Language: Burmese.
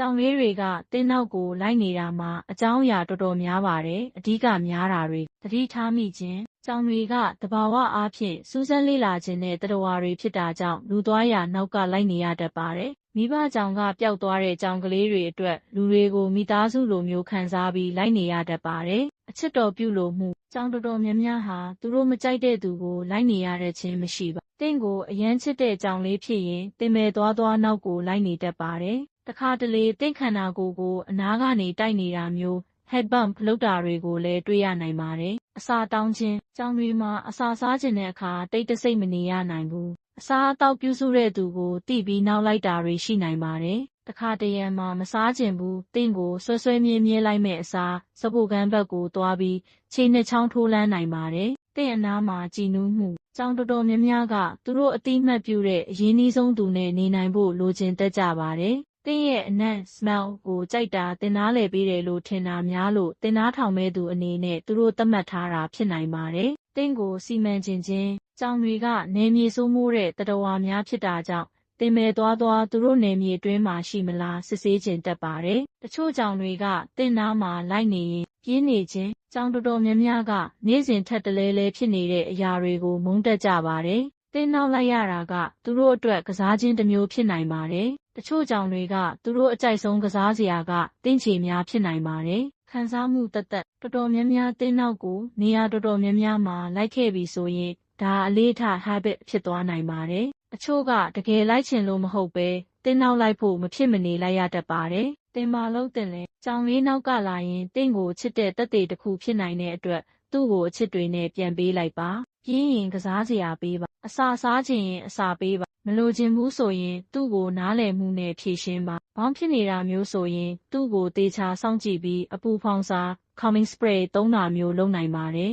ကြောင်လေးတွေကတင်းနောက်ကိုလိုက်နေတာမှာအကြောင်းအရာတော်တော်များပါတယ်။အဓိကများတာတွေသတိထားမိခြင်းကြောင်တွေကတဘာဝအားဖြင့်စူးစမ်းလေ့လာခြင်းနဲ့တရဝါတွေဖြစ်တာကြောင့်လူသွားရာနောက်ကလိုက်နေရတတ်ပါတယ်။မိဘကြောင်ကပျောက်သွားတဲ့ကြောင်ကလေးတွေအတွက်လူတွေကိုမိသားစုလိုမျိုးခံစားပြီးလိုက်နေရတတ်ပါတယ်။အချစ်တော်ပြုလို့မှုကြောင်တော်တော်များများဟာသူတို့မကြိုက်တဲ့သူကိုလိုက်နေရတဲ့ခြင်းမရှိပါ။တင့်ကိုအရန်ချစ်တဲ့ကြောင်လေးဖြစ်ရင်တင်မဲ့သွားနောက်ကိုလိုက်နေတတ်ပါတယ်။တခါတလေတင့်ခန္ဓာကိုယ်ကိုအနားကနေတိုက်နေတာမျိုး head bump လုပ်တာတွေကိုလည်းတွေ့ရနိုင်ပါတယ်။အစာတောင်းခြင်းကြောင်တွေမှာအစာစားခြင်းတဲ့အခါတိတ်တဆိတ်မနေရနိုင်ဘူး။အစာအသောက်ပြုစုတဲ့သူကိုတိပြီးနောက်လိုက်တာတွေရှိနိုင်ပါတယ်။တခါတရံမှာမစားခြင်းဘူးတင့်ကိုဆွဲမြဲလိုက်မဲ့အစားစပုတ်ကမ်းဘက်ကိုသွားပြီးခြေနှစ်ချောင်းထိုးလန်းနိုင်ပါတယ်။တင့်အနားမှာကြည်နူးမှုကြောင်တော်တော်များများကသူတို့အတိမတ်ပြုတဲ့အရင်းနှီးဆုံးသူနဲ့နေနိုင်ဖို့လိုချင်တတ်ကြပါတယ်။တင်းရဲ့အနံ့ smell ကိုကြိုက်တာတင်နားလည်ပေးတယ်လို့ထင်တာများလို့တင်နားထောင်မဲ့သူအနေနဲ့သူတို့သတ်မှတ်ထားတာဖြစ်နိုင်ပါတယ်။တင်းကိုစီမံခြင်းကြောင်တွေကနေမြေစိုးမိုးတဲ့တတဝါများဖြစ်တာကြောင့်တင်မဲ့သွားသူတို့နယ်မြေအတွင်းမှာရှိမလားစစ်ဆေးခြင်းတက်ပါတယ်။တချို့ကြောင်တွေကတင်နားမှာလိုက်နေရင်ပြင်းနေခြင်းကြောင်တော်တော်များများကနေ့စဉ်ထက်တလဲဖြစ်နေတဲ့အရာတွေကိုမုန်းတက်ကြပါတယ်။တင်းနောက်လိုက်ရတာကသူတို့အတွက်ကစားခြင်းတစ်မျိုးဖြစ်နိုင်ပါတယ်။တချို့ကြောင်တွေကသူတို့အကြိုက်ဆုံးကစားစရာကတင်းချေများဖြစ်နိုင်ပါတယ်။ခံစားမှုတော်တော်များများတင်းနောက်ကိုနေရာတော်တော်များများမှာလိုက်ခဲ့ပြီဆိုရင်ဒါအလေးထား habit ဖြစ်သွားနိုင်ပါတယ်။အချို့ကတကယ်လိုက်ချင်လို့မဟုတ်ပဲတင်းနောက်လိုက်ဖို့မဖြစ်မနေလိုက်ရတတ်ပါတယ်။တင်မာလို့တင်လဲကြောင်လေးနောက်ကလာရင်တင့်ကိုချစ်တဲ့တက်သေးတစ်ခုဖြစ်နိုင်တဲ့အတွက်သူ့ကိုအချစ်တွေနဲ့ပြန်ပေးလိုက်ပါပြင်းရင်ကစားစရာပေးပါအစာစားခြင်းရင်အစာပေးပါမလိုချင်ဘူးဆိုရင်သူ့ကိုနားလည်မှုနဲ့ဖြေရှင်းပါဘောင်းဖြစ်နေတာမျိုးဆိုရင်သူ့ကိုတေချာစောင့်ကြည့်ပြီးအပူဖောင်စာ calming spray သုံးတာမျိုးလုပ်နိုင်ပါတယ်